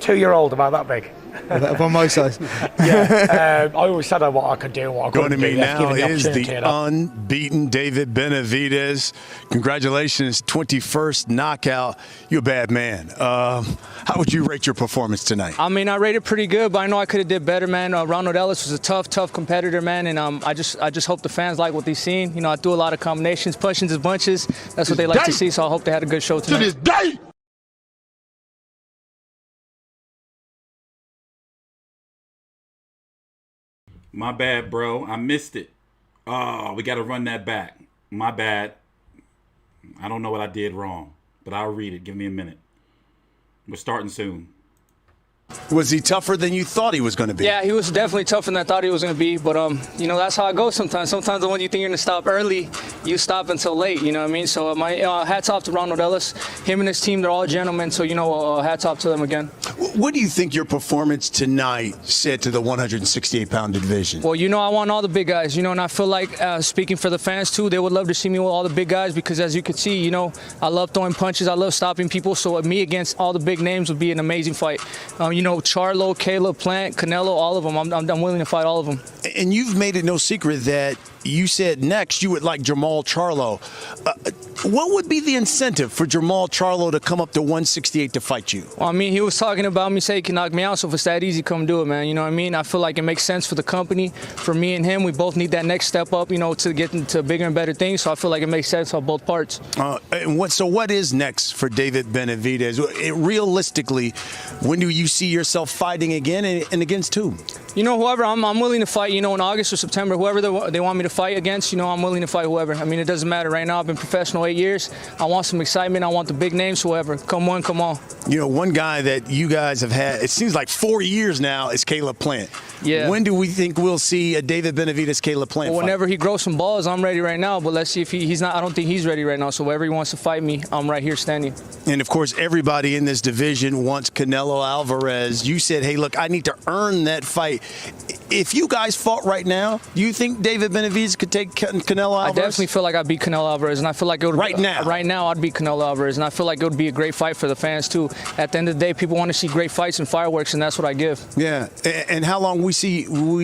2-year-old about that big. Upon my size. Yeah, I always said what I could do and what I couldn't do. Going to me now is the unbeaten David Benavidez. Congratulations, 21st knockout. You're a bad man. How would you rate your performance tonight? I mean, I rated pretty good, but I know I could have did better, man. Ronald Ellis was a tough competitor, man, and I just hope the fans like what they've seen. You know, I do a lot of combinations, punches and bunches. That's what they like to see, so I hope they had a good show tonight. To this day! My bad, bro. I missed it. Oh, we got to run that back. My bad. I don't know what I did wrong, but I'll read it. Give me a minute. We're starting soon. Was he tougher than you thought he was going to be? Yeah, he was definitely tougher than I thought he was going to be. But, you know, that's how it goes sometimes. Sometimes when you think you're going to stop early, you stop until late, you know what I mean? So my hats off to Ronald Ellis. Him and his team, they're all gentlemen. So, you know, hats off to them again. What do you think your performance tonight said to the 168-pound division? Well, you know, I want all the big guys, you know, and I feel like speaking for the fans, too, they would love to see me with all the big guys because, as you can see, you know, I love throwing punches. I love stopping people. So me against all the big names would be an amazing fight. You know, Charlo, Caleb, Plant, Canelo, all of them. I'm willing to fight all of them. And you've made it no secret that you said next you would like Jermall Charlo. What would be the incentive for Jermall Charlo to come up to 168 to fight you? Well, I mean, he was talking about me saying he can knock me out, so if it's that easy, come do it, man. You know what I mean? I feel like it makes sense for the company, for me and him. We both need that next step up, you know, to get into bigger and better things, so I feel like it makes sense on both parts. So what is next for David Benavidez? Realistically, when do you see yourself fighting again and against who? You know, whoever, I'm willing to fight, you know, in August or September, whoever they want me to fight against, you know, I'm willing to fight whoever. I mean, it doesn't matter. Right now, I've been professional 8 years. I want some excitement. I want the big names, whoever. Come on, come on. You know, one guy that you guys have had, it seems like 4 years now, is Caleb Plant. Yeah. When do we think we'll see a David Benavidez Caleb Plant well, fight? Whenever he grows some balls, I'm ready right now. But let's see if he's not. I don't think he's ready right now. So wherever he wants to fight me, I'm right here standing. And, of course, everybody in this division wants Canelo Alvarez. You said, hey, look, I need to earn that fight. If you guys fought right now, do you think David Benavidez could take Canelo Alvarez? I definitely feel like I'd beat Canelo Alvarez, and I feel like it would right now I'd beat Canelo Alvarez, and I feel like it would be a great fight for the fans too. At the end of the day, people want to see great fights and fireworks, and that's what I give. Yeah, and how long will we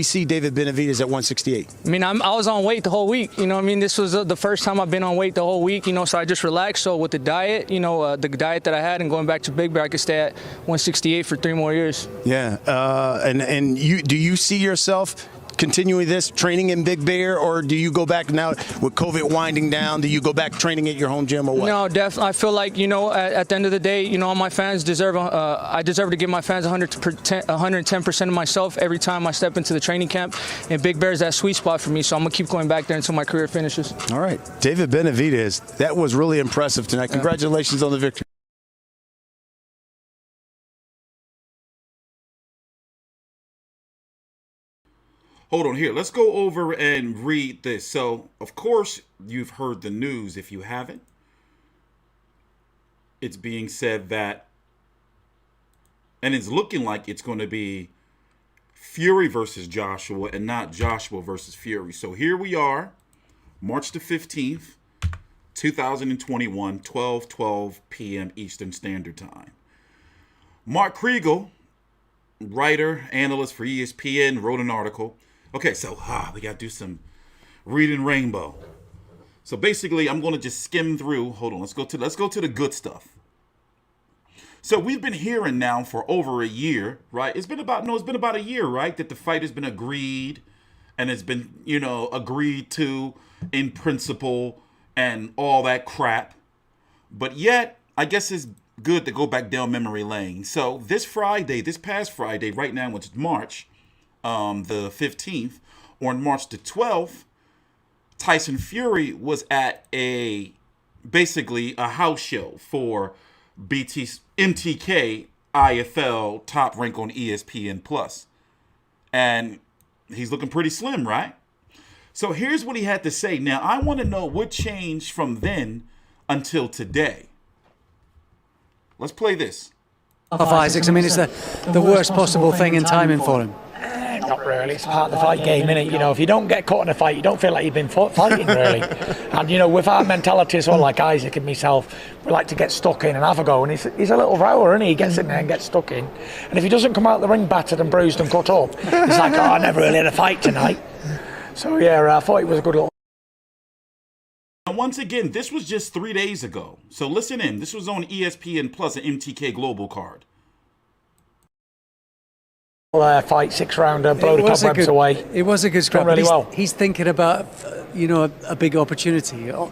see David Benavidez at 168? I mean, I was on weight the whole week. You know, I mean, this was the first time I've been on weight the whole week. You know, so I just relaxed. So with the diet, you know, the diet that I had and going back to Big Bear, I could stay at 168 for 3 more years. Yeah, and do you see yourself continuing this training in Big Bear, or do you go back now with COVID winding down? Do you go back training at your home gym, or what? No, definitely. I feel like, you know, at the end of the day, you know, all my fans deserve. I deserve to give my fans 110% of myself every time I step into the training camp. And Big Bear is that sweet spot for me, so I'm gonna keep going back there until my career finishes. All right, David Benavidez, that was really impressive tonight. Congratulations on the victory. Hold on here. Let's go over and read this. So, of course, you've heard the news. If you haven't, it's being said that, and it's looking like it's going to be Fury versus Joshua and not Joshua versus Fury. So here we are, March the 15th, 2021, 12:12 p.m. Eastern Standard Time. Mark Kriegel, writer, analyst for ESPN, wrote an article. Okay, so we got to do some reading rainbow. So basically, I'm going to just skim through. Hold on, let's go to the good stuff. So we've been hearing now for over a year, right? It's been about a year, right, that the fight has been agreed, and it's been, you know, agreed to in principle and all that crap. But yet, I guess it's good to go back down memory lane. So this past Friday, right now, which is March the 15th, on March the 12th, Tyson Fury was at basically a house show for MTK IFL Top Rank on ESPN Plus. And he's looking pretty slim, right? So here's what he had to say. Now, I want to know what changed from then until today. Let's play this. Of Isaacs, I mean, it's the worst possible thing in timing for him. Not really. It's part of the fight game, innit? You know, if you don't get caught in a fight, you don't feel like you've been fighting, really. And, you know, with our mentality as well, like Isaac and myself, we like to get stuck in and have a go. And he's a little rower, isn't he? He gets in there and gets stuck in. And if he doesn't come out the ring battered and bruised and cut up, he's like, oh, I never really had a fight tonight. So, yeah, I thought it was a good little... And once again, this was just 3 days ago. So listen in. This was on ESPN Plus, an MTK Global card. Fight, 6-rounder, blow the cobwebs away. It was a good scrap. Really well. He's thinking about, you know, a big opportunity. You've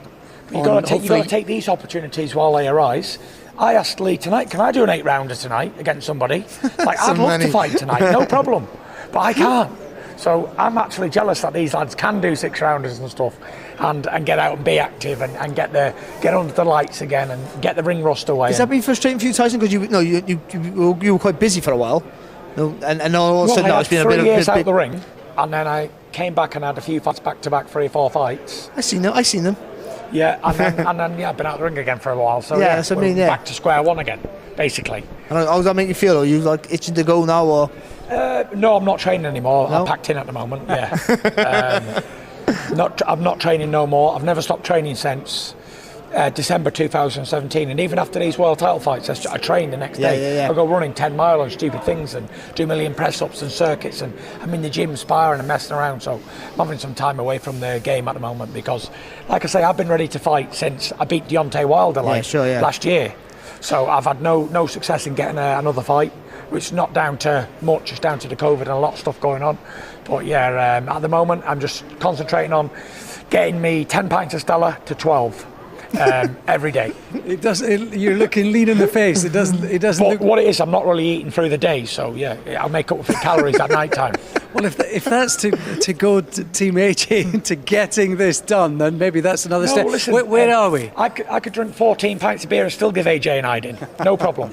got to take these opportunities while they arise. I asked Lee tonight, can I do an 8-rounder tonight against somebody? Like, I'd love to fight tonight, no problem. But I can't. So I'm actually jealous that these lads can do 6-rounders and stuff and get out and be active and get under the lights again and get the ring rust away. Has that been frustrating for you, Tyson? Because you were quite busy for a while. And all of a sudden now it's been a bit of... 3 years out the ring, and then I came back and had a few fights back-to-back, 3 or 4 fights. I seen them. Yeah, and then I've been out the ring again for a while. So yeah, that's what I mean, back to square one again, basically. And how does that make you feel? Are you like itching to go now, or...? No, I'm not training anymore. No? I'm packed in at the moment, yeah. I'm not training no more. I've never stopped training since December 2017, and even after these world title fights, I train the next day. Yeah. I go running 10 mile on stupid things and do a million press-ups and circuits, and I'm in the gym sparring and messing around, so I'm having some time away from the game at the moment because, like I say, I've been ready to fight since I beat Deontay Wilder last year. So I've had no success in getting another fight, which is not down to much, it's down to the COVID and a lot of stuff going on. But yeah, at the moment, I'm just concentrating on getting me 10 pints of Stella to 12 every day. You're looking lean in the face. It doesn't But look... what it is, I'm not really eating through the day, so yeah, I'll make up for calories at night time. Well, if that's to go to Team AJ into getting this done, then maybe that's another step. Listen, where are we? I could drink 14 pints of beer and still give AJ an hiding. No problem.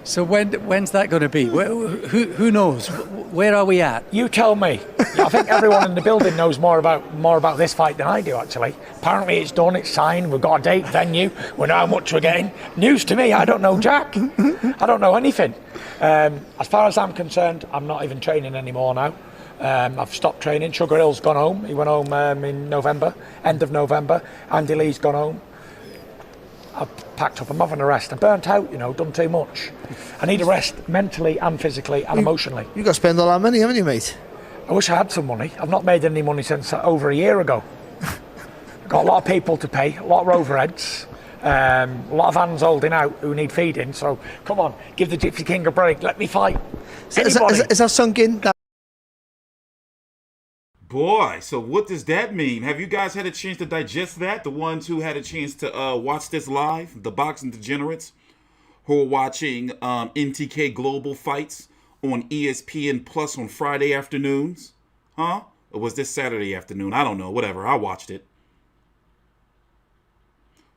So when's that going to be? Who knows? Where are we at? You tell me. I think everyone in the building knows more about this fight than I do, actually. Apparently it's done, it's signed, we've got a date, venue, we know how much we're getting. News to me, I don't know jack. I don't know anything. As far as I'm concerned, I'm not even training anymore now. I've stopped training. Sugar Hill's gone home. He went home in November, end of November. Andy Lee's gone home. I've packed up, I'm having a rest. I'm burnt out, done too much. I need a rest mentally and physically and emotionally. You've got to spend all that money, haven't you, mate? I wish I had some money. I've not made any money since over a year ago. I've got a lot of people to pay, a lot of overheads, a lot of hands holding out who need feeding. So come on, give the Gypsy King a break. Let me fight. Is that sunk in? Boy, so what does that mean? Have you guys had a chance to digest that? The ones who had a chance to watch this live, the boxing degenerates who are watching NTK Global fights on ESPN Plus on Friday afternoons? Huh? Or was this Saturday afternoon? I don't know. Whatever. I watched it.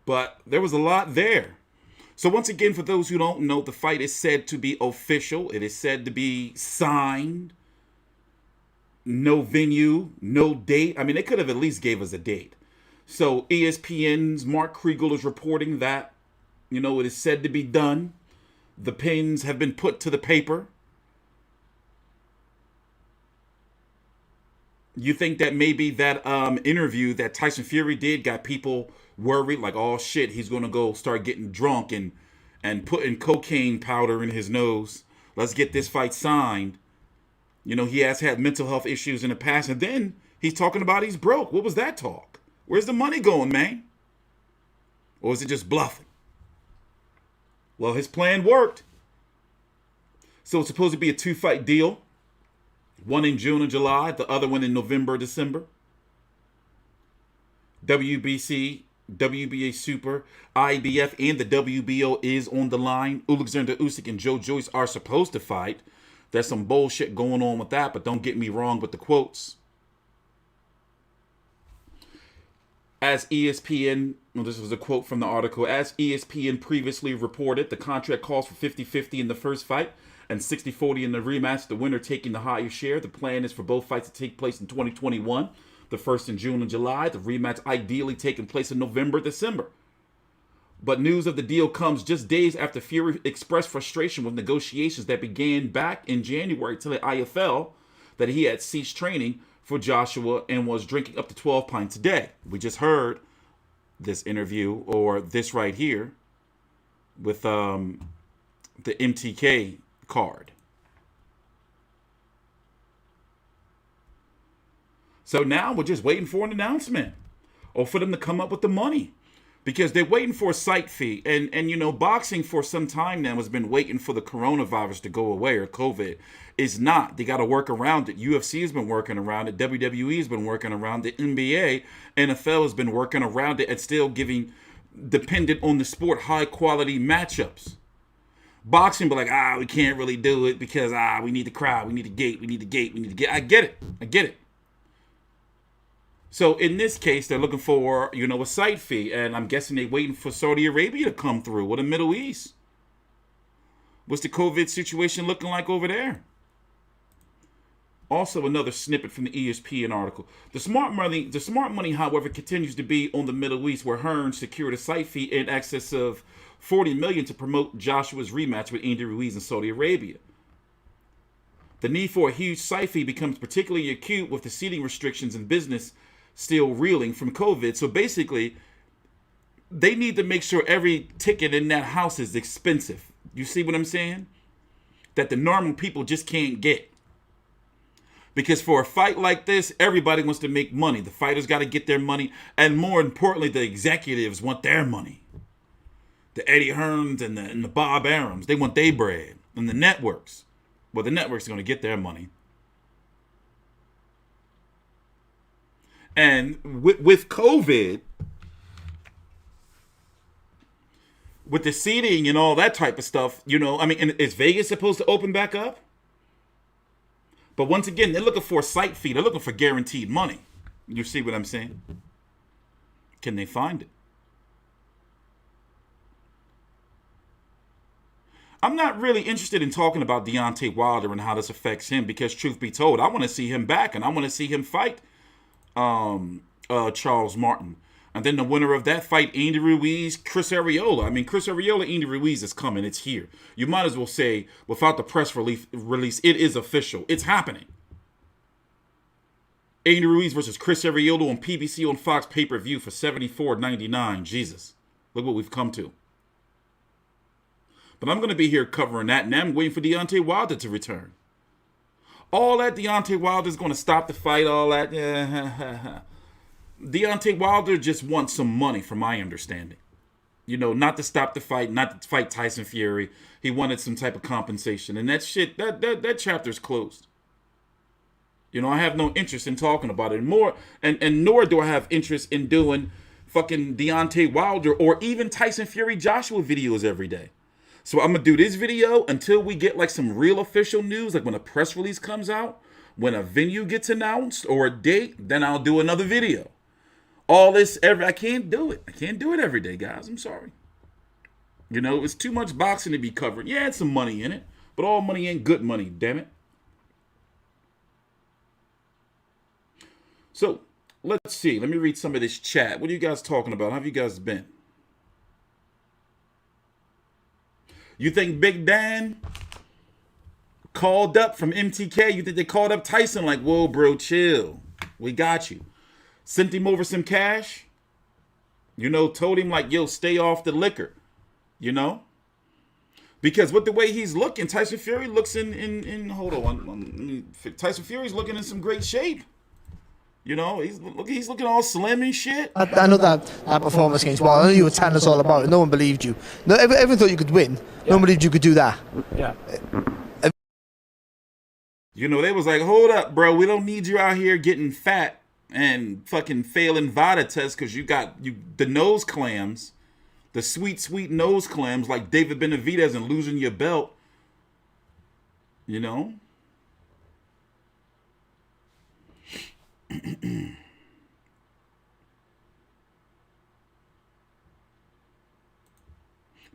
But there was a lot there. So once again, for those who don't know, the fight is said to be official. It is said to be signed. No venue, no date. I mean, they could have at least gave us a date. So ESPN's Mark Kriegel is reporting that, it is said to be done. The pins have been put to the paper. You think that maybe that interview that Tyson Fury did got people worried, like, oh shit, he's going to go start getting drunk and putting cocaine powder in his nose. Let's get this fight signed. He has had mental health issues in the past, and then he's talking about he's broke. What was that talk? Where's the money going, man? Or is it just bluffing? Well, his plan worked. So it's supposed to be a 2-fight deal. One in June and July, the other one in November, December. WBC, WBA Super, IBF, and the WBO is on the line. Alexander Usyk and Joe Joyce are supposed to fight. There's some bullshit going on with that, but don't get me wrong with the quotes. As ESPN, this was a quote from the article, as ESPN previously reported, the contract calls for 50-50 in the first fight and 60-40 in the rematch, the winner taking the higher share. The plan is for both fights to take place in 2021, the first in June and July, the rematch ideally taking place in November, December. But news of the deal comes just days after Fury expressed frustration with negotiations that began back in January to the IFL that he had ceased training for Joshua and was drinking up to 12 pints a day. We just heard this interview, or this right here, with the MTK card. So now we're just waiting for an announcement, or for them to come up with the money, because they're waiting for a site fee. And you know, boxing for some time now has been waiting for the coronavirus to go away, or COVID. It's not. They got to work around it. UFC has been working around it. WWE has been working around it. NBA, NFL has been working around it, and still giving, dependent on the sport, high quality matchups. Boxing be like, we can't really do it because we need the crowd, we need the gate, we need the gate, we need the gate. I get it. So in this case, they're looking for, you know, a site fee, and I'm guessing they're waiting for Saudi Arabia to come through, or the Middle East. What's the COVID situation looking like over there? Also, another snippet from the ESPN article. The smart money, however, continues to be on the Middle East, where Hearn secured a site fee in excess of $40 million to promote Joshua's rematch with Andy Ruiz in Saudi Arabia. The need for a huge site fee becomes particularly acute with the seating restrictions and business still reeling from COVID. So basically, they need to make sure every ticket in that house is expensive. You see what I'm saying? That the normal people just can't get. Because for a fight like this, everybody wants to make money. The fighters got to get their money. And more importantly, the executives want their money. The Eddie Hearns and the Bob Arums, they want their bread. And the networks, well, the networks are going to get their money. And with COVID, with the seating and all that type of stuff, you know, I mean, and is Vegas supposed to open back up? But once again, they're looking for a site fee. They're looking for guaranteed money. You see what I'm saying? Can they find it? I'm not really interested in talking about Deontay Wilder and how this affects him, because truth be told, I want to see him back, and I want to see him fight Charles Martin. And then the winner of that fight, Andy Ruiz, Chris Arreola. I mean, Chris Arreola, Andy Ruiz is coming. It's here. You might as well say, without the press release, it is official. It's happening. Andy Ruiz versus Chris Arreola on PBC on Fox pay-per-view for $74.99. Jesus. Look what we've come to. But I'm going to be here covering that, and I'm waiting for Deontay Wilder to return. All that Deontay Wilder is going to stop the fight, all that. Deontay Wilder just wants some money, from my understanding. You know, not to stop the fight, not to fight Tyson Fury. He wanted some type of compensation. And that shit, that chapter's closed. You know, I have no interest in talking about it more, and nor do I have interest in doing fucking Deontay Wilder or even Tyson Fury Joshua videos every day. So I'm going to do this video until we get like some real official news, like when a press release comes out, when a venue gets announced or a date, then I'll do another video. All this, I can't do it. I can't do it every day, guys. I'm sorry. You know, it's too much boxing to be covered. Yeah, it's some money in it, but all money ain't good money, damn it. So, let's see. Let me read some of this chat. What are you guys talking about? How have you guys been? You think Big Dan called up from MTK? You think they called up Tyson like, whoa, bro, chill. We got you. Sent him over some cash. You know, told him like, yo, stay off the liquor. You know? Because with the way he's looking, Tyson Fury looks in hold on. Tyson Fury's looking in some great shape. You know, he's looking all slim and shit. I know that performance against Wilder. I know you were telling us all about it. No one believed you. No, everyone thought you could win. No one believed you could do that. Yeah. You know, they was like, hold up, bro. We don't need you out here getting fat and fucking failing VADA tests because you got the nose clams, the sweet nose clams like David Benavidez, and losing your belt. You know?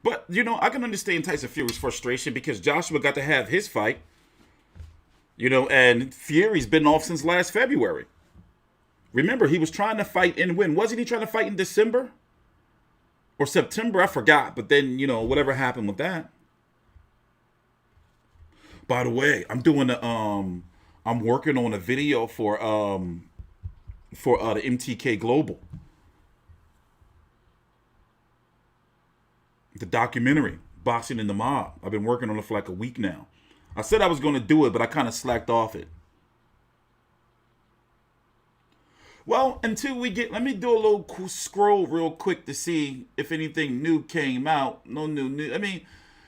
But, you know, I can understand Tyson Fury's frustration because Joshua got to have his fight. You know, and Fury's been off since last February. Remember, he was trying to fight and win. Wasn't he trying to fight in December? Or September? I forgot. But then, you know, whatever happened with that. By the way, I'm doing I'm working on a video for the MTK Global, the documentary Boxing in the Mob. I've been working on it for like a week now. I said I was going to do it, but I kind of slacked off it. Well, until we get, let me do a little scroll real quick to see if anything new came out. No new. I mean,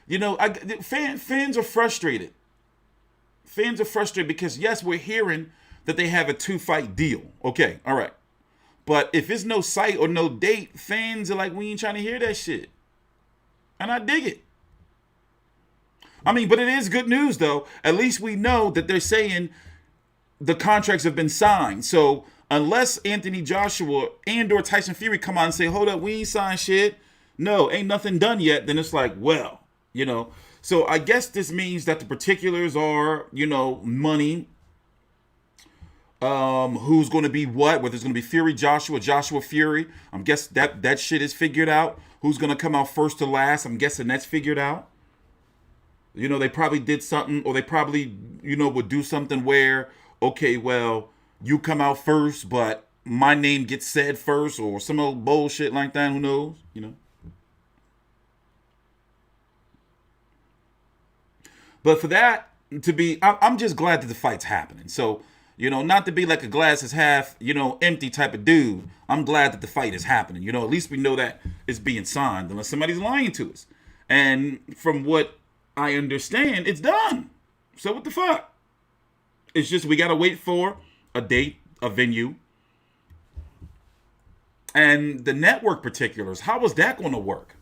you know, fans are frustrated. Fans are frustrated because, yes, we're hearing that they have a 2-fight deal. Okay, all right. But if it's no site or no date, fans are like, we ain't trying to hear that shit. And I dig it. I mean, but it is good news, though. At least we know that they're saying the contracts have been signed. So unless Anthony Joshua and or Tyson Fury come out and say, hold up, we ain't signed shit. No, ain't nothing done yet. Then it's like, well, you know. So I guess this means that the particulars are, you know, money. Who's going to be what? Whether it's going to be Fury, Joshua, Fury. I'm guessing that shit is figured out. Who's going to come out first to last? I'm guessing that's figured out. You know, they probably did something, or they probably, you know, would do something where, okay, well, you come out first, but my name gets said first, or some old bullshit like that. Who knows? You know. But for that to be, I'm just glad that the fight's happening. So, you know, not to be like a glass is half, you know, empty type of dude. I'm glad that the fight is happening. You know, at least we know that it's being signed, unless somebody's lying to us. And from what I understand, it's done. So what the fuck? It's just we got to wait for a date, a venue. And the network particulars, how is that going to work?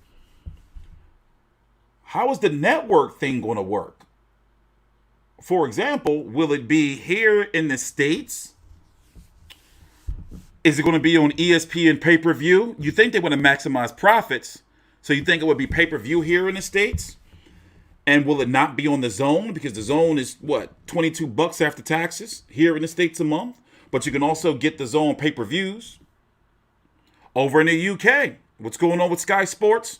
How is the network thing going to work? For example, will it be here in the States? Is it going to be on ESPN pay-per-view? You think they want to maximize profits, so you think it would be pay-per-view here in the States? And will it not be on the Zone? Because the Zone is, what, $22 after taxes here in the States a month? But you can also get the Zone pay-per-views. Over in the UK, what's going on with Sky Sports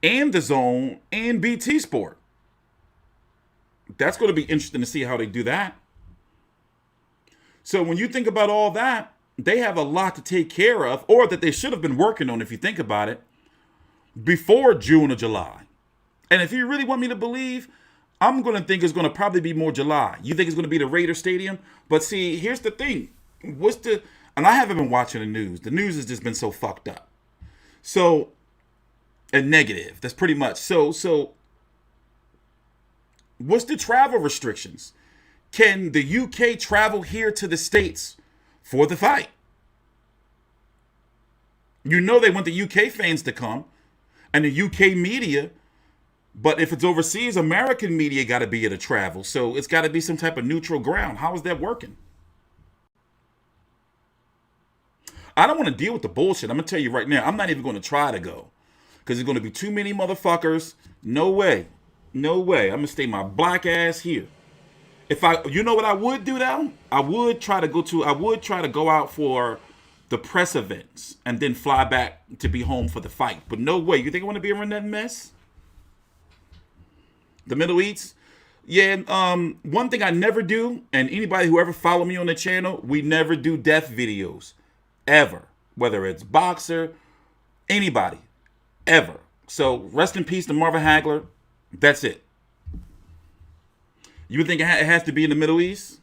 and the Zone and BT Sport? That's going to be interesting to see how they do that. So when you think about all that, they have a lot to take care of, or that they should have been working on, if you think about it, before June or July. And if you really want me to believe, I'm going to think it's going to probably be more July. You think it's going to be the Raider Stadium? But see, here's the thing. And I haven't been watching the news. The news has just been so fucked up. So, and negative. That's pretty much. So what's the travel restrictions? Can the UK travel here to the States for the fight? You know they want the UK fans to come and the UK media, but if it's overseas, American media got to be able to travel. So it's got to be some type of neutral ground. How is that working? I don't want to deal with the bullshit. I'm going to tell you right now, I'm not even going to try to go because there's going to be too many motherfuckers. No way. No way. I'm going to stay my black ass here. You know what I would do though? I would try to go out for the press events and then fly back to be home for the fight. But no way. You think I want to be around that mess? The Middle East? Yeah, one thing I never do, and anybody who ever follow me on the channel, we never do death videos. Ever. Whether it's boxer, anybody. Ever. So rest in peace to Marvin Hagler. That's it. You would think it has to be in the Middle East?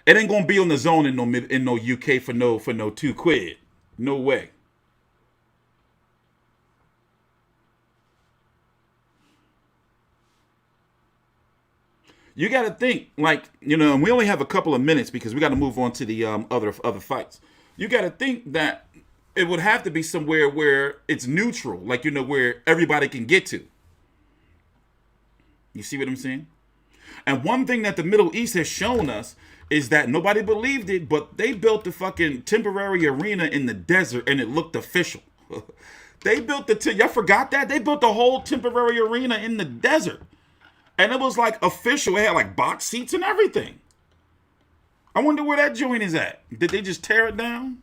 It ain't gonna be on the Zone in no UK for no £2. No way. You got to think, like, you know, and we only have a couple of minutes because we got to move on to the other fights. You got to think that it would have to be somewhere where it's neutral, like, you know, where everybody can get to. You see what I'm saying? And one thing that the Middle East has shown us is that nobody believed it, but they built the fucking temporary arena in the desert and it looked official. They built y'all forgot that? They built the whole temporary arena in the desert. And it was like official. It had like box seats and everything. I wonder where that joint is at. Did they just tear it down?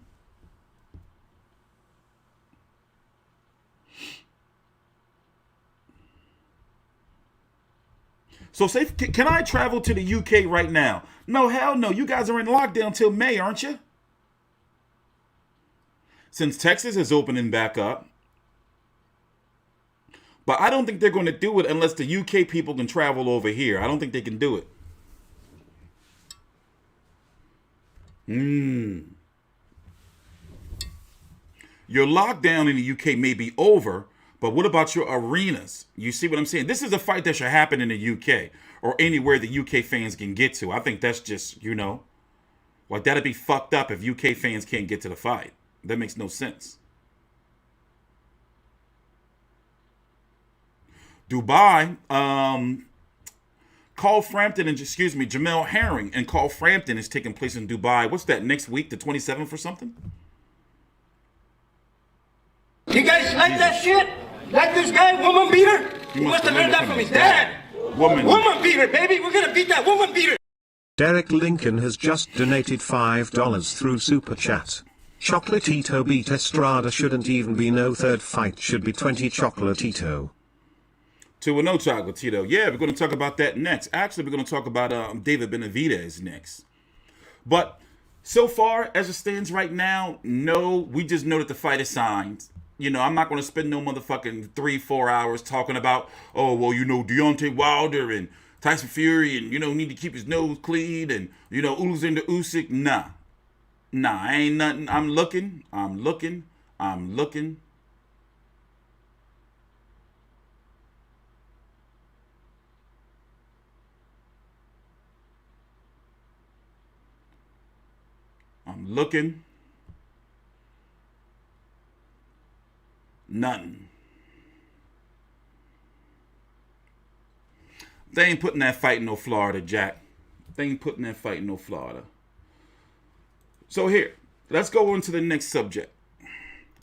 So say, can I travel to the UK right now? No, hell no. You guys are in lockdown till May, aren't you? Since Texas is opening back up. But I don't think they're going to do it unless the UK people can travel over here. I don't think they can do it. Your lockdown in the UK may be over, but what about your arenas? You see what I'm saying? This is a fight that should happen in the UK or anywhere the UK fans can get to. I think that's just, you know, like that'd be fucked up if UK fans can't get to the fight. That makes no sense. Dubai, Carl Frampton and, excuse me, Jamel Herring and Carl Frampton is taking place in Dubai. What's that, next week, the 27th or something? You guys like that shit? Like this guy, woman beater? You must have learned that from his dad. Woman beater, baby. We're gonna beat that woman beater. Derek Lincoln has just donated $5 through Super Chat. Chocolatito beat Estrada, shouldn't even be no third fight, should be 20 Chocolatito. 2-0 Chocolatito. Yeah, we're going to talk about that next. Actually, we're going to talk about David Benavidez next. But so far, as it stands right now, no, we just know that the fight is signed. You know, I'm not going to spend no motherfucking 3-4 hours talking about, oh, well, you know, Deontay Wilder and Tyson Fury and, you know, need to keep his nose clean and, you know, oozing the Usyk. Nah, ain't nothing. I'm looking. Nothing. They ain't putting that fight in no Florida, Jack. They ain't putting that fight in no Florida. So here, let's go on to the next subject.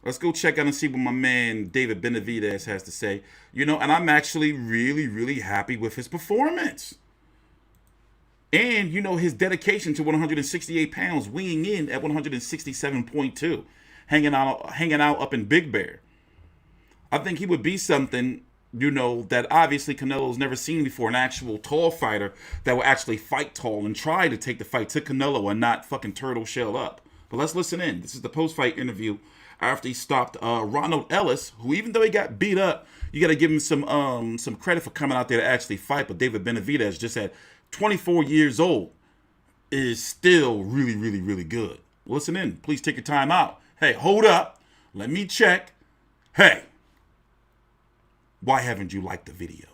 Let's go check out and see what my man David Benavidez has to say. You know, and I'm actually really, really happy with his performance. And, you know, his dedication to 168 pounds, weighing in at 167.2, hanging out up in Big Bear. I think he would be something, you know, that obviously Canelo's never seen before, an actual tall fighter that will actually fight tall and try to take the fight to Canelo and not fucking turtle shell up. But let's listen in. This is the post-fight interview after he stopped Ronald Ellis, who, even though he got beat up, you got to give him some credit for coming out there to actually fight. But David Benavidez, just at 24 years old, is still really, really, really good. Listen in. Please take your time out. Hey, hold up. Let me check. Hey, why haven't you liked the video?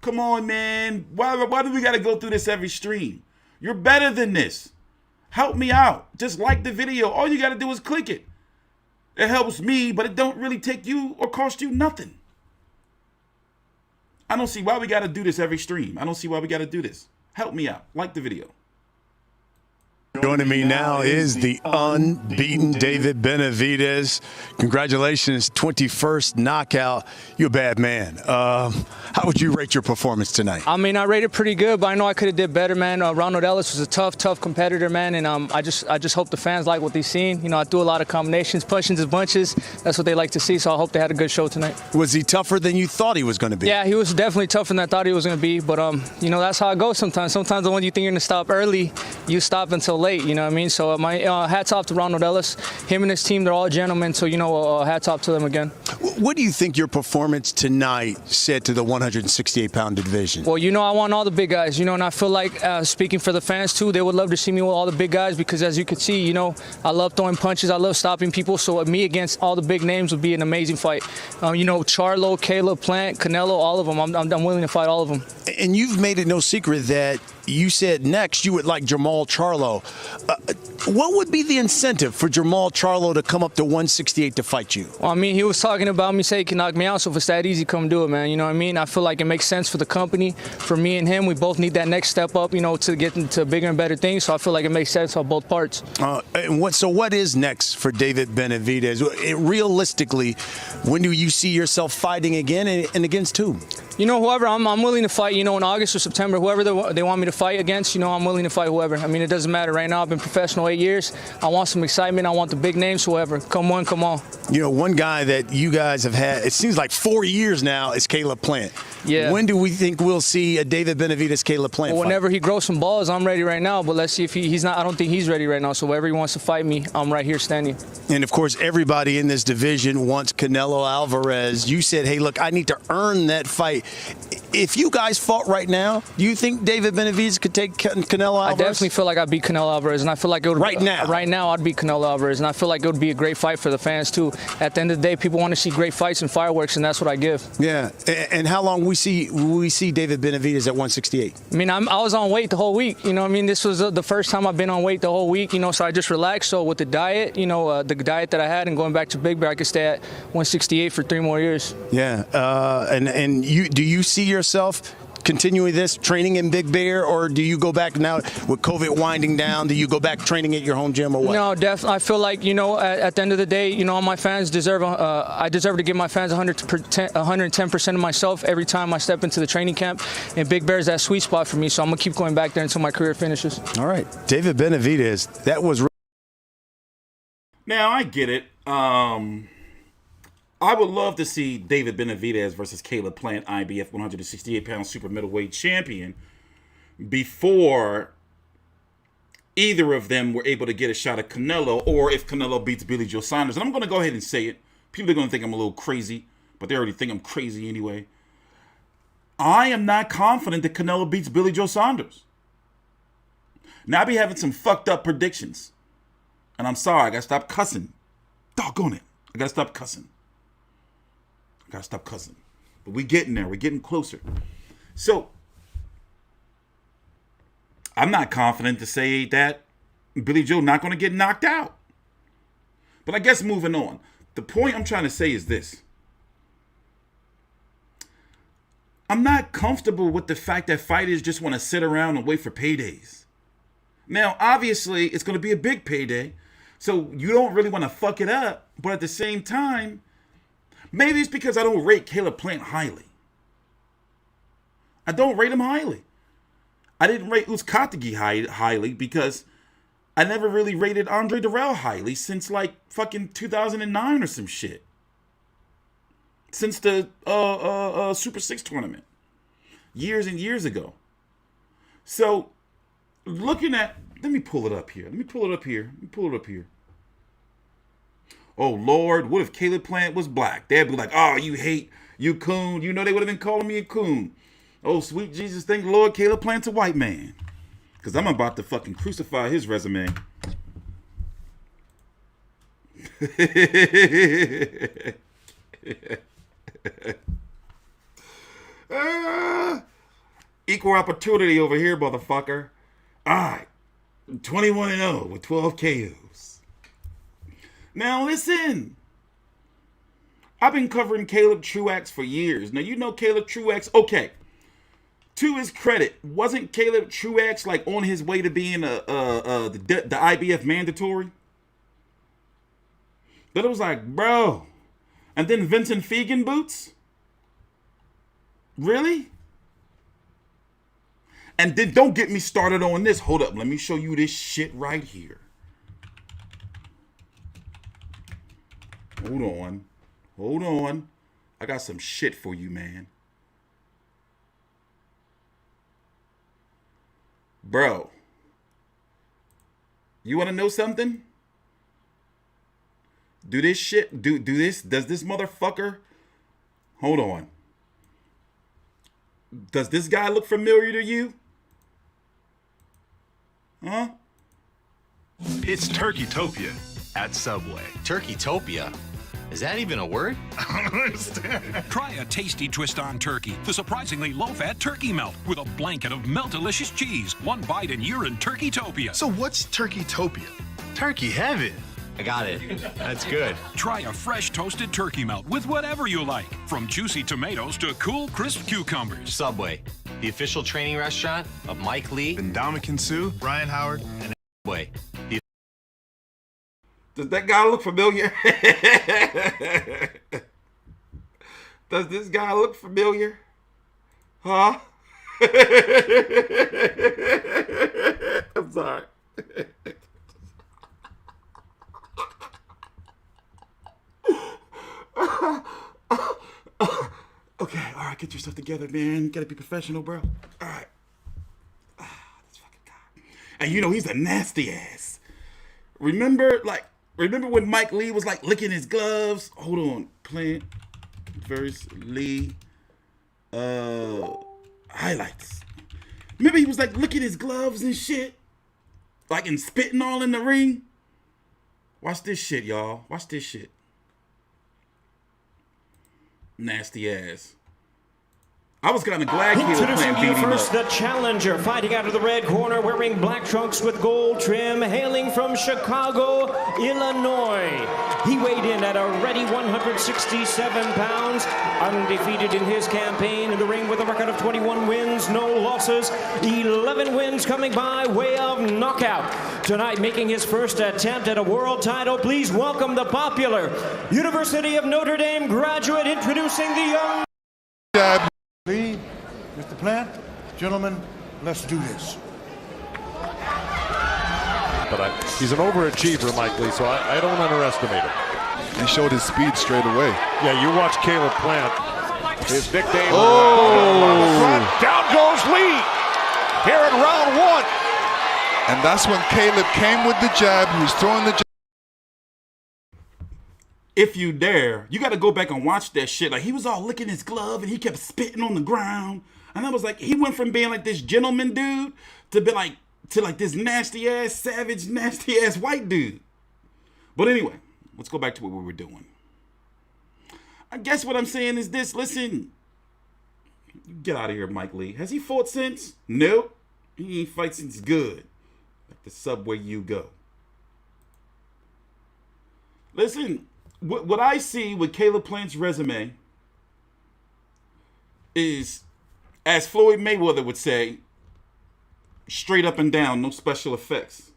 Come on, man. Why do we got to go through this every stream? You're better than this. Help me out. Just like the video. All you got to do is click it. It helps me, but it don't really take you or cost you nothing. I don't see why we got to do this every stream. I don't see why we got to do this. Help me out. Like the video. Joining me now is the unbeaten David Benavidez. Congratulations, 21st knockout. You're a bad man. How would you rate your performance tonight? I mean, I rated pretty good, but I know I could have did better, man. Ronald Ellis was a tough competitor, man, and I just hope the fans like what they've seen. You know, I do a lot of combinations, punches and bunches. That's what they like to see, so I hope they had a good show tonight. Was he tougher than you thought he was going to be? Yeah, he was definitely tougher than I thought he was going to be, but, you know, that's how it goes sometimes. Sometimes when you think you're going to stop early, you stop until late, you know what I mean? So my hats off to Ronald Ellis. Him and his team, they're all gentlemen, so, you know, hats off to them again. What do you think your performance tonight said to the 168-pound division? Well, you know, I want all the big guys, you know, and I feel like, speaking for the fans too, they would love to see me with all the big guys because, as you can see, you know, I love throwing punches, I love stopping people, so me against all the big names would be an amazing fight. You know, Charlo, Caleb, Plant, Canelo, all of them. I'm willing to fight all of them. And you've made it no secret that you said next you would like Jermall Charlo. What would be the incentive for Jermall Charlo to come up to 168 to fight you? Well, I mean, he was talking about me saying he can knock me out, so if it's that easy, come do it, man. You know what I mean? I feel like it makes sense for the company, for me and him. We both need that next step up, you know, to get into bigger and better things, so I feel like it makes sense on both parts. So what is next for David Benavidez? Realistically, when do you see yourself fighting again and against who? You know, whoever, I'm willing to fight, you know, in August or September, whoever they want me to fight against, you know, I'm willing to fight whoever. I mean, it doesn't matter. Right now, I've been professional 8 years. I want some excitement. I want the big names, whoever. Come on. You know, one guy that you guys have had, it seems like 4 years now, is Caleb Plant. Yeah. When do we think we'll see a David Benavidez, Caleb Plant Well, fight? whenever he grows some balls, I'm ready right now. But let's see if he's not. I don't think he's ready right now. So whenever he wants to fight me, I'm right here standing. And of course, everybody in this division wants Canelo Alvarez. You said, hey, look, I need to earn that fight. If you guys fought right now, do you think David Benavidez could take Canelo Alvarez? I definitely feel like I'd beat Canelo Alvarez, and I feel like it would right now. Right now, I'd beat Canelo Alvarez, and I feel like it would be a great fight for the fans too. At the end of the day, people want to see great fights and fireworks, and that's what I give. Yeah. And how long will we see David Benavidez at 168? I mean, I was on weight the whole week. You know what I mean? This was the first time I've been on weight the whole week, you know, so I just relaxed. So with the diet, you know, the diet that I had and going back to Big Bear, I could stay at 168 for 3 more years. Yeah. And do you see yourself continuing this training in Big Bear, or do you go back now with COVID winding down? Do you go back training at your home gym or what? No, definitely. I feel like, you know, at the end of the day, you know, all my fans deserve. I deserve to give my fans 110% of myself every time I step into the training camp. And Big Bear is that sweet spot for me, so I'm gonna keep going back there until my career finishes. All right, David Benavidez. That was. Now I get it. I would love to see David Benavidez versus Caleb Plant, IBF 168-pound super middleweight champion, before either of them were able to get a shot at Canelo, or if Canelo beats Billy Joe Saunders. And I'm going to go ahead and say it. People are going to think I'm a little crazy, but they already think I'm crazy anyway. I am not confident that Canelo beats Billy Joe Saunders. Now, I be having some fucked up predictions. And I'm sorry, I got to stop cussing. Doggone it. I got to stop cussing. Gotta stop cussing. But we getting there. We're getting closer. So, I'm not confident to say that Billy Joe not going to get knocked out. But I guess moving on. The point I'm trying to say is this. I'm not comfortable with the fact that fighters just want to sit around and wait for paydays. Now, obviously, it's going to be a big payday. So, you don't really want to fuck it up. But at the same time, maybe it's because I don't rate Caleb Plant highly. I don't rate him highly. I didn't rate Uskatagi highly because I never really rated Andre Durrell highly since like fucking 2009 or some shit. Since the Super 6 tournament. Years and years ago. So, looking at... Let me pull it up here. Oh, Lord, what if Caleb Plant was black? They'd be like, oh, you hate, you coon. You know they would have been calling me a coon. Oh, sweet Jesus, thank the Lord, Caleb Plant's a white man. Because I'm about to fucking crucify his resume. Equal opportunity over here, motherfucker. All right, 21-0 with 12 KOs. Now listen, I've been covering Caleb Truax for years. Now you know Caleb Truax. Okay, to his credit, wasn't Caleb Truax like on his way to being the IBF mandatory? But it was like, bro, and then Vincent Fegan boots? Really? And then don't get me started on this. Hold up, let me show you this shit right here. Hold on. I got some shit for you, man. Bro. You want to know something? Do this shit, do this, does this motherfucker, hold on. Does this guy look familiar to you? Huh? It's Turkeytopia at Subway. Turkeytopia? Is that even a word? I don't understand. Try a tasty twist on turkey. The surprisingly low-fat turkey melt with a blanket of melt-delicious cheese. One bite and you're in Turkeytopia. So what's Turkeytopia? Turkey heaven. I got it. That's good. Try a fresh toasted turkey melt with whatever you like. From juicy tomatoes to cool, crisp cucumbers. Subway, the official training restaurant of Mike Lee, Ndamukong Suh, Ryan Howard, and Subway. Does that guy look familiar? Does this guy look familiar? Huh? I'm sorry. Okay, all get yourself together, man. You gotta be professional, bro. All right. This fucking guy. And you know he's a nasty ass. Remember when Mike Lee was like licking his gloves? Hold on. Plant versus Lee. Highlights. Remember he was like licking his gloves and shit? Like and spitting all in the ring? Watch this shit, y'all. Watch this shit. Nasty ass. I was kind of glad Caleb Introducing Plant you beat him first, up. the challenger, fighting out of the red corner, wearing black trunks with gold trim, hailing from Chicago, Illinois. He weighed in at a ready 167 pounds, undefeated in his campaign in the ring with a record of 21 wins, no losses, 11 wins coming by way of knockout. Tonight, making his first attempt at a world title, please welcome the popular University of Notre Dame graduate, introducing the young... Lee, Mr. Plant, gentlemen, let's do this. But he's an overachiever, Mike Lee, so I don't underestimate him. He showed his speed straight away. Yeah, you watch Caleb Plant. His nickname. Oh! Down goes Lee here in round one. And that's when Caleb came with the jab. He was throwing the jab. If you dare, you got to go back and watch that shit. Like, he was all licking his glove and he kept spitting on the ground. And I was like, he went from being like this gentleman dude to be like, this nasty ass, savage, nasty ass white dude. But anyway, let's go back to what we were doing. I guess what I'm saying is this. Listen, get out of here, Mike Lee. Has he fought since? Nope. He ain't fight since good. Like the subway you go. Listen. What I see with Caleb Plant's resume is, as Floyd Mayweather would say, straight up and down, no special effects.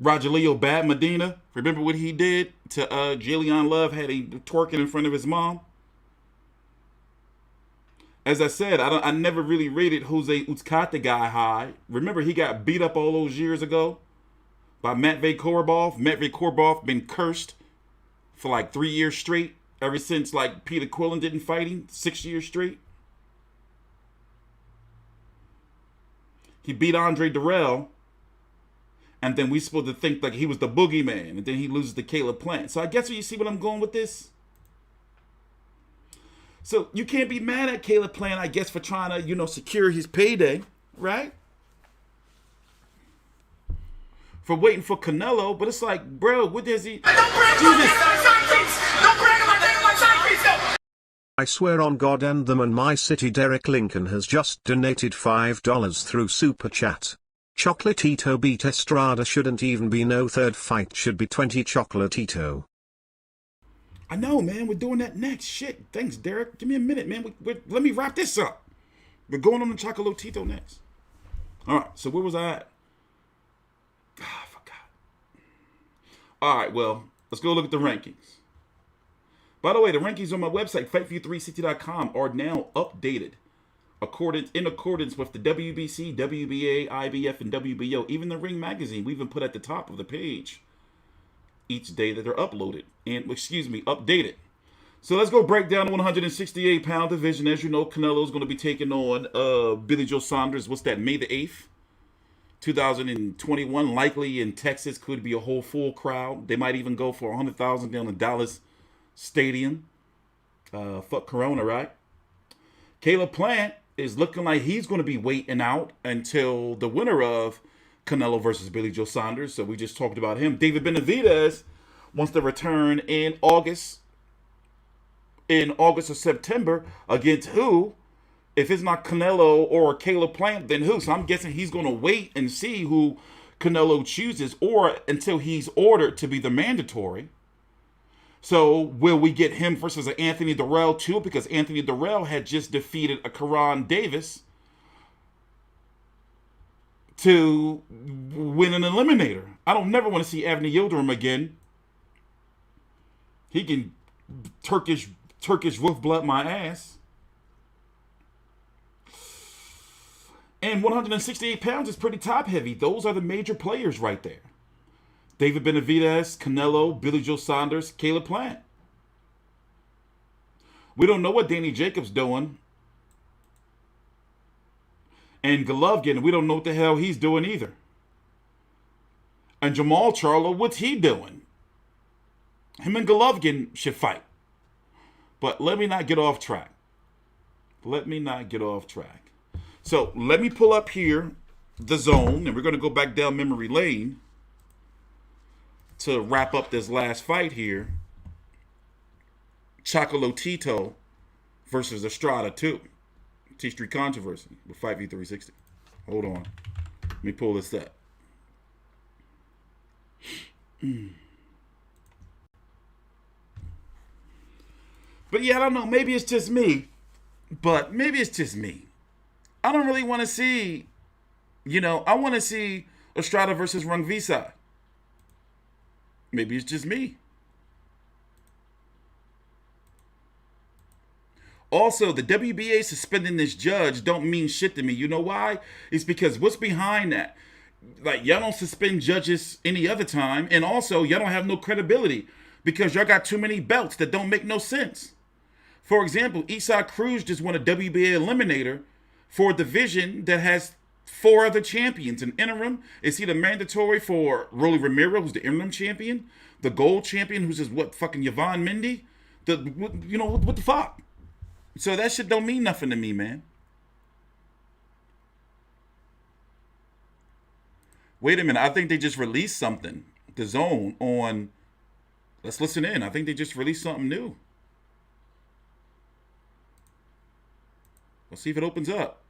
Rogelio Bad Medina, remember what he did to Jillian Love, had he twerking in front of his mom? As I said, I never really rated Jose Uzcate guy high. Remember, he got beat up all those years ago by Matvey Korobov. Matvey Korobov been cursed for like 3 years straight, ever since like Peter Quillen didn't fight him, 6 years straight. He beat Andre Durrell, and then we supposed to think like he was the boogeyman, and then he loses to Caleb Plant. So I guess you see what I'm going with this? So you can't be mad at Caleb Plant, I guess, for trying to, you know, secure his payday, right? For waiting for Canelo, but it's like, bro, what does he... I swear on God and them and my city, Derek Lincoln has just donated $5 through Super Chat. Chocolatito beat Estrada, shouldn't even be no third fight, should be 20 Chocolatito. I know, man, we're doing that next. Shit, thanks, Derek. Give me a minute, man. Let me wrap this up. We're going on the Chocolatito next. All right, so where was I at? I forgot. All right, well, let's go look at the rankings. By the way, the rankings on my website, FV360.com, are now updated in accordance with the WBC, WBA, IBF, and WBO. Even the Ring Magazine, we even put at the top of the page each day that they're uploaded. Updated. So let's go break down the 168-pound division. As you know, Canelo's going to be taking on Billy Joe Saunders. What's that, May the 8th? 2021, likely in Texas, could be a whole full crowd. They might even go for 100,000 down in Dallas Stadium. Fuck Corona, right? Caleb Plant is looking like he's going to be waiting out until the winner of Canelo versus Billy Joe Saunders. So we just talked about him. David Benavidez wants to return in August or September against who? If it's not Canelo or Caleb Plant, then who? So I'm guessing he's going to wait and see who Canelo chooses, or until he's ordered to be the mandatory. So will we get him versus an Anthony Durrell too? Because Anthony Durrell had just defeated a Karan Davis to win an eliminator. I don't never want to see Avni Yildirim again. He can Turkish wolf blood my ass. And 168 pounds is pretty top heavy. Those are the major players right there. David Benavidez, Canelo, Billy Joe Saunders, Caleb Plant. We don't know what Danny Jacobs doing. And Golovkin, we don't know what the hell he's doing either. And Jamal Charlo, what's he doing? Him and Golovkin should fight. But let me not get off track. So let me pull up here the zone, and we're going to go back down memory lane to wrap up this last fight here. Chocolatito versus Estrada 2. T-Street controversy with FV360. Hold on. Let me pull this up. But yeah, I don't know. Maybe it's just me. I don't really want to see, I want to see Estrada versus Rungvisai. Maybe it's just me. Also, the WBA suspending this judge don't mean shit to me. You know why? It's because what's behind that? Like, y'all don't suspend judges any other time. And also, y'all don't have no credibility because y'all got too many belts that don't make no sense. For example, Cruz just won a WBA Eliminator for a division that has 4 other champions. An interim is either mandatory for Rolly Romero, who's the interim champion, the gold champion, who's just fucking Yvonne Mendy. What the fuck? So that shit don't mean nothing to me, man. Wait a minute. I think they just released something. The Zone on... Let's listen in. I think they just released something new. Let's see if it opens up.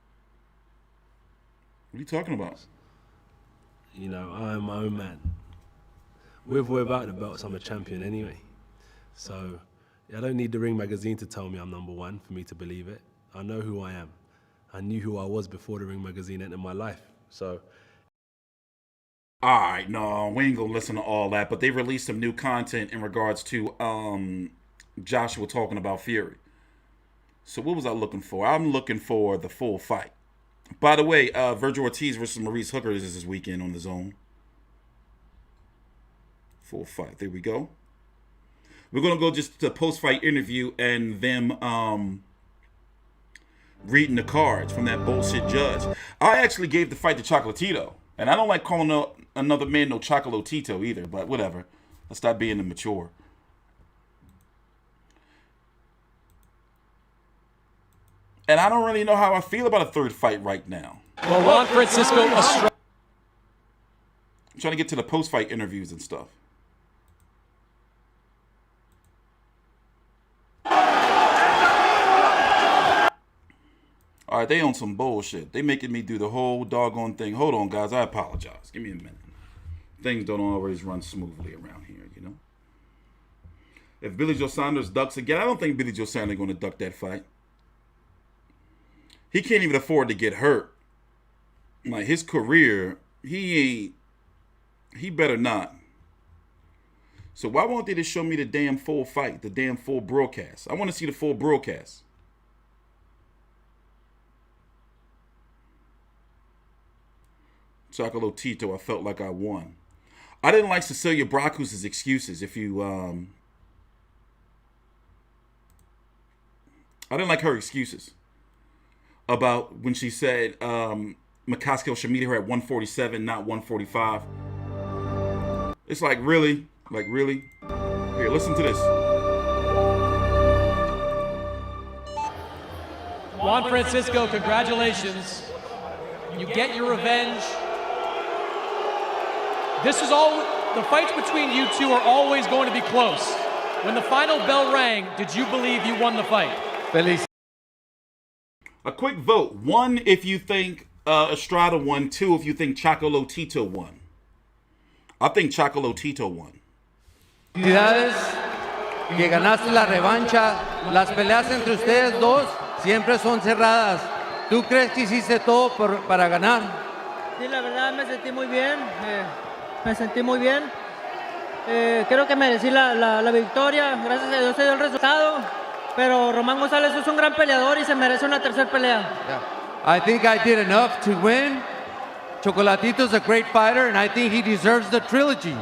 What are you talking about? I am my own man. With or without the belts, I'm a champion anyway. So... I don't need the Ring magazine to tell me I'm #1 for me to believe it. I know who I am. I knew who I was before the Ring magazine entered my life. So, all right, no, we ain't gonna listen to all that. But they released some new content in regards to Joshua talking about Fury. So what was I looking for? I'm looking for the full fight. By the way, Virgil Ortiz versus Maurice Hooker is this weekend on the Zone. Full fight. There we go. We're going to go just to the post-fight interview and them reading the cards from that bullshit judge. I actually gave the fight to Chocolatito. And I don't like calling another man no Chocolatito either, but whatever. Let's stop being immature. And I don't really know how I feel about a third fight right now. Well, Juan Francisco Estrada. I'm trying to get to the post-fight interviews and stuff. All right, they on some bullshit. They making me do the whole doggone thing. Hold on, guys. I apologize. Give me a minute. Things don't always run smoothly around here, If Billy Joe Saunders ducks again, I don't think Billy Joe Saunders is going to duck that fight. He can't even afford to get hurt. Like, his career, he better not. So why won't they just show me the damn full fight, the damn full broadcast? I want to see the full broadcast. Chocolatito, I felt like I won. I didn't like Cecilia Brakus' excuses. I didn't like her excuses about when she said McCaskill should meet her at 147, not 145. It's like, really? Like, really? Here, listen to this. Juan Francisco, congratulations. You get your revenge. This is all, the fights between you two are always going to be close. When the final bell rang, did you believe you won the fight? Feliz. A quick vote. 1 if you think Estrada won. 2 if you think Chocolatito won. I think Chocolatito won. Felicidades que ganaste la revancha. Las peleas entre ustedes dos siempre son cerradas. ¿Tú crees que hiciste todo para ganar? Sí, la verdad me sentí muy bien. Creo que merecí la victoria. Gracias a Dios se dio el resultado. Pero Román González es un gran peleador y se merece una tercera pelea. Yeah. I think I did enough to win. Chocolatito's a great fighter, and I think he deserves the trilogy.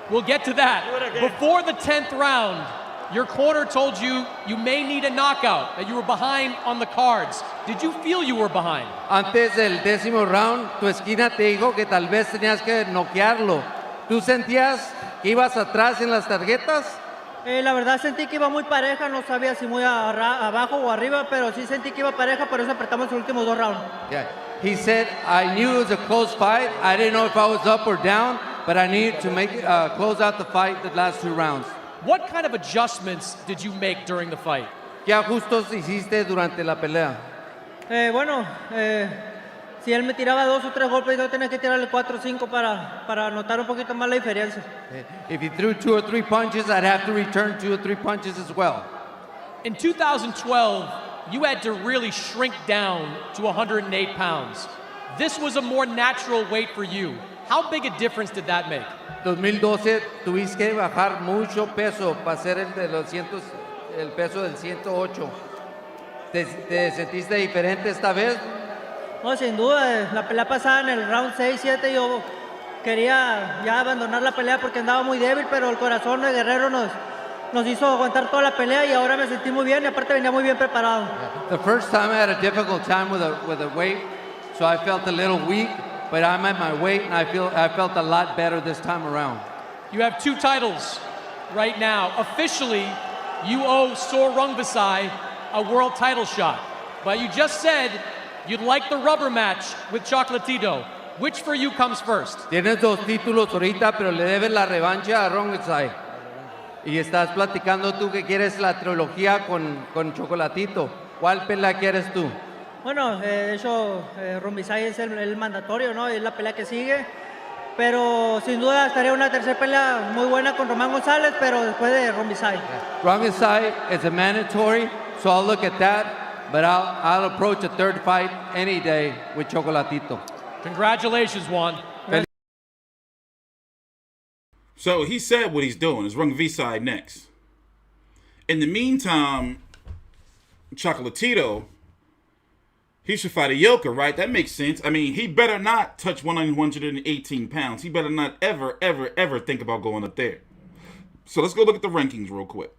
We'll get to that. Before the 10th round, your corner told you you may need a knockout, that you were behind on the cards. Did you feel you were behind? Antes del 10º round, tu esquina te dijo que tal vez tenías que noquearlo. ¿Tú sentías que ibas atrás en las tarjetas? La verdad sentí que iba muy pareja, no sabía si muy abajo o arriba, pero sí sentí que iba pareja, por eso apretamos los últimos 2 rounds. Yeah. He said, I knew it was a close fight. I didn't know if I was up or down, but I needed to make close out the fight the last 2 rounds. What kind of adjustments did you make during the fight? ¿Qué ajustes hiciste durante la pelea? Bueno, si él me tiraba 2 o 3 golpes, yo tenía que tirarle 4 o 5 para notar un poquito más la diferencia. If he threw 2 or 3 punches, I'd have to return 2 or 3 punches as well. In 2012, you had to really shrink down to 108 pounds. This was a more natural weight for you. How big a difference did that make? 2012 tuviste que bajar mucho peso para hacer el peso del 108. ¿Te sentiste diferente esta vez? No, sin duda, la pelea pasada en el round 6-7 yo quería ya abandonar la pelea porque andaba muy débil, pero el corazón de Guerrero nos hizo aguantar toda la pelea y ahora me sentí muy bien y aparte venía muy bien preparado. The first time I had a difficult time with a weight, so I felt a little weak, but I'm at my weight and I felt a lot better this time around. You have 2 titles right now. Officially, you owe Sor Rungvisai a world title shot, but you just said you'd like the rubber match with Chocolatito. Which for you comes first? Tienes 2 títulos ahorita, pero le debes la revancha a Rungvisai. Y estás platicando tú que quieres la trilogía con Chocolatito. ¿Cuál pelea quieres tú? Bueno, de hecho, Rungvisai es el mandatorio, ¿no? Es la pelea que sigue. Pero sin duda estaría una tercera pelea muy buena con Román González, pero después de Rungvisai. Rungvisai is a mandatory, so I'll look at that. But I'll approach a third fight any day with Chocolatito. Congratulations, Juan. So he said what he's doing. Is Rungvisai next. In the meantime, Chocolatito, he should fight a Yoka, right? That makes sense. I mean, he better not touch 118 pounds. He better not ever, ever, ever think about going up there. So let's go look at the rankings real quick.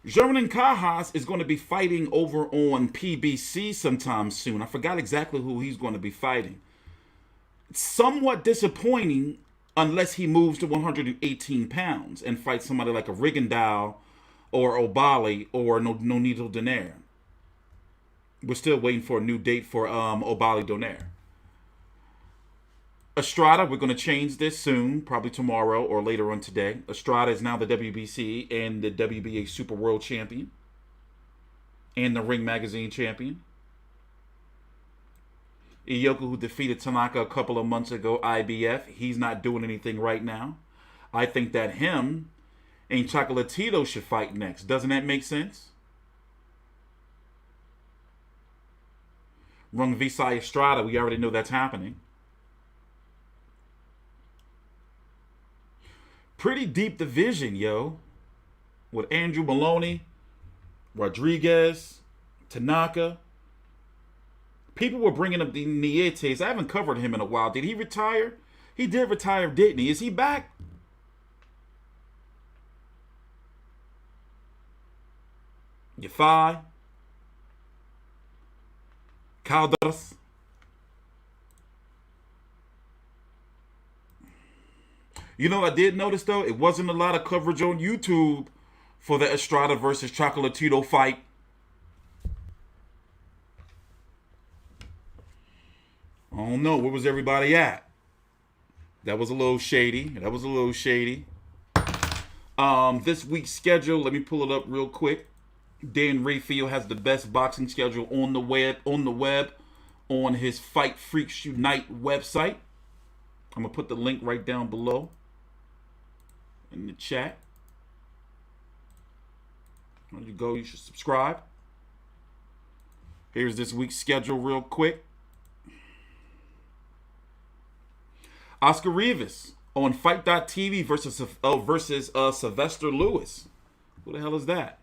Johnny Callas is going to be fighting over on PBC sometime soon. I forgot exactly who he's going to be fighting. It's somewhat disappointing unless he moves to 118 pounds and fights somebody like a Rigondeaux or Obali or Nonito Donaire. We're still waiting for a new date for Obali Donaire. Estrada, we're going to change this soon, probably tomorrow or later on today. Estrada is now the WBC and the WBA Super World Champion and the Ring Magazine Champion. Ioka, who defeated Tanaka a couple of months ago, IBF, he's not doing anything right now. I think that him and Chocolatito should fight next. Doesn't that make sense? Rungvisai Estrada, we already know that's happening. Pretty deep division, yo. With Andrew Maloney, Rodriguez, Tanaka. People were bringing up the Nietes. I haven't covered him in a while. Did he retire? He did retire, didn't he? Is he back? Yafai. Caldas. You know, I did notice, though, it wasn't a lot of coverage on YouTube for the Estrada versus Chocolatito fight. I don't know. Where was everybody at? That was a little shady. This week's schedule, let me pull it up real quick. Dan Rayfield has the best boxing schedule on the web, on his Fight Freaks Unite website. I'm going to put the link right down below in the chat. There you go. You should subscribe. Here's this week's schedule real quick. Oscar Rivas on Fight.tv versus Sylvester Lewis. Who the hell is that?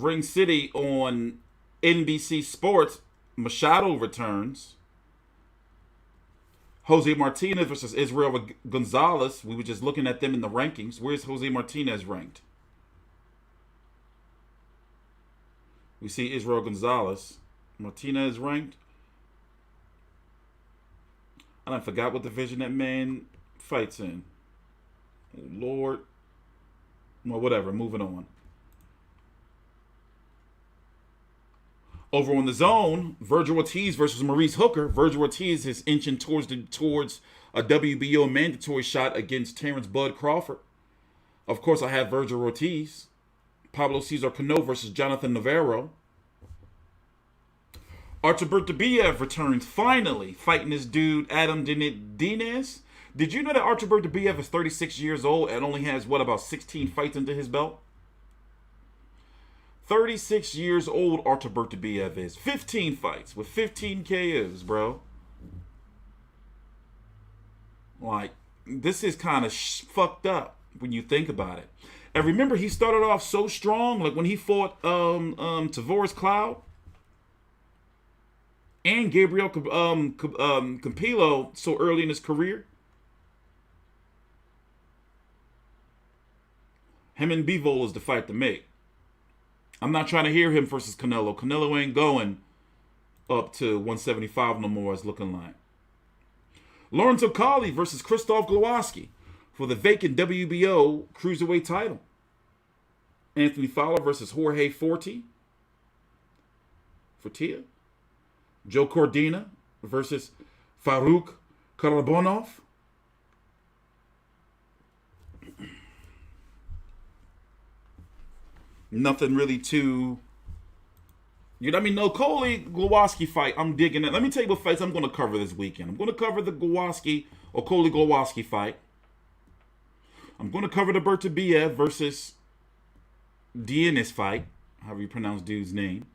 Ring City on NBC Sports, Machado returns. Jose Martinez versus Israel Gonzalez. We were just looking at them in the rankings. Where's Jose Martinez ranked? We see Israel Gonzalez. Martinez ranked. I forgot what division that man fights in. Oh, Lord. Well, whatever. Moving on. Over on the zone, Virgil Ortiz versus Maurice Hooker. Virgil Ortiz is inching towards a WBO mandatory shot against Terrence Bud Crawford. Of course, I have Virgil Ortiz. Pablo Cesar Cano versus Jonathan Navarro. Archibald Dubiev returns finally, fighting this dude Adam Dinez. Did you know that Archibald Dubiev is 36 years old and only has, what, about 16 fights under his belt? 36 years old Archibald Dubiev is. 15 fights with 15 KOs, bro. Like, this is kind of fucked up when you think about it. And remember, he started off so strong, like when he fought Tavoris Cloud and Gabriel Campillo so early in his career. Him and Bivol is the fight to make. I'm not trying to hear him versus Canelo. Canelo ain't going up to 175 no more, it's looking like. Lawrence O'Colly versus Krzysztof Glowacki for the vacant WBO Cruiserweight title. Anthony Fowler versus Jorge Fortea. Joe Cordina versus Farouk Karabonov. Nothing really too... You know what I mean? No, Glowacki fight, I'm digging it. Let me tell you what fights I'm going to cover this weekend. I'm going to cover the Glowacki fight. I'm going to cover the Bertabiev versus Dienis fight, however you pronounce dude's name.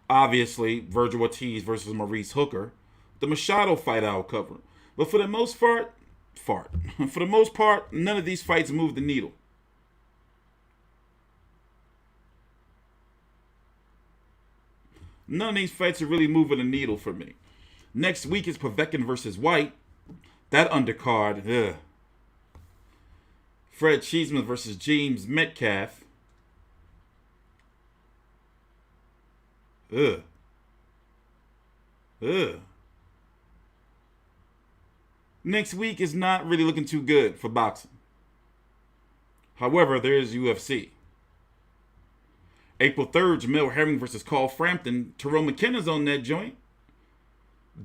Obviously, Virgil Ortiz versus Maurice Hooker. The Machado fight I'll cover. But for the most part, none of these fights move the needle. None of these fights are really moving the needle for me. Next week is Povetkin versus White. That undercard, ugh. Fred Cheeseman versus James Metcalf. Ugh. Next week is not really looking too good for boxing. However, there is UFC. April 3rd, Jamel Herring versus Carl Frampton. Terrell McKenna's on that joint.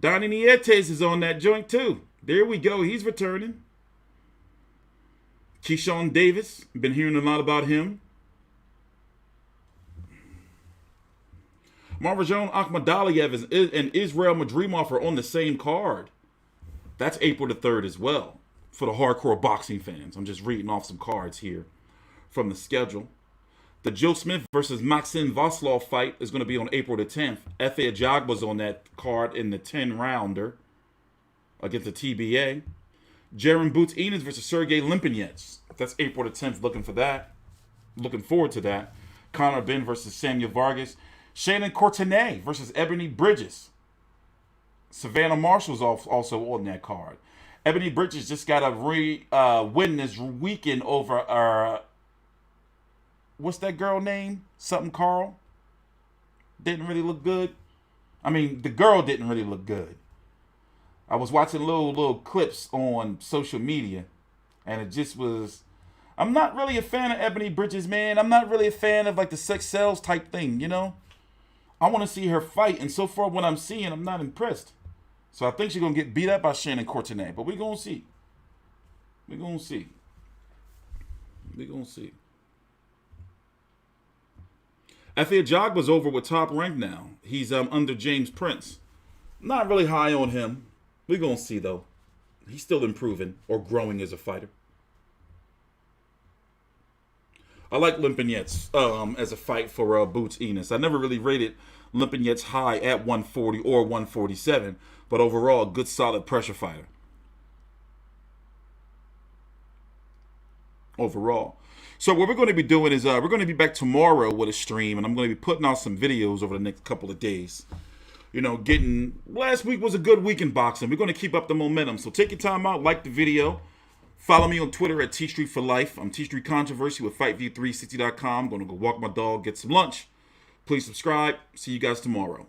Donnie Nietes is on that joint too. There we go. He's returning. Keyshawn Davis. Been hearing a lot about him. Marjan Akhmadaliev and Israel Madrimov are on the same card. That's April the 3rd as well. For the hardcore boxing fans. I'm just reading off some cards here from the schedule. The Joe Smith versus Maxim Vaslov fight is going to be on April the 10th. Efe Ajagba's on that card in the 10-rounder against the TBA. Jaron Boots Enos versus Sergey Limpinets. That's April the 10th. Looking for that. Looking forward to that. Conor Ben versus Samuel Vargas. Shannon Courtenay versus Ebony Bridges. Savannah Marshall's also on that card. Ebony Bridges just got a win this weekend over what's that girl name? Something Carl. Didn't really look good. I mean, the girl didn't really look good. I was watching little clips on social media, and it just was... I'm not really a fan of Ebony Bridges, man. I'm not really a fan of like the sex sells type thing, you know? I want to see her fight, and so far what I'm seeing, I'm not impressed. So I think she's going to get beat up by Shannon Courtenay, but we're going to see. We're going to see. We're going to see. Efe Ajagba's over with Top Rank now. He's under James Prince. Not really high on him. We're going to see, though. He's still improving or growing as a fighter. I like Limpinets as a fight for Boots Enos. I never really rated Limpinets high at 140 or 147, but overall, a good, solid pressure fighter. Overall. So what we're going to be doing is we're going to be back tomorrow with a stream, and I'm going to be putting out some videos over the next couple of days. You know, last week was a good week in boxing. We're going to keep up the momentum. So take your time out, like the video. Follow me on Twitter at T-Street for Life. I'm T-Street Controversy with FV360.com. I'm going to go walk my dog, get some lunch. Please subscribe. See you guys tomorrow.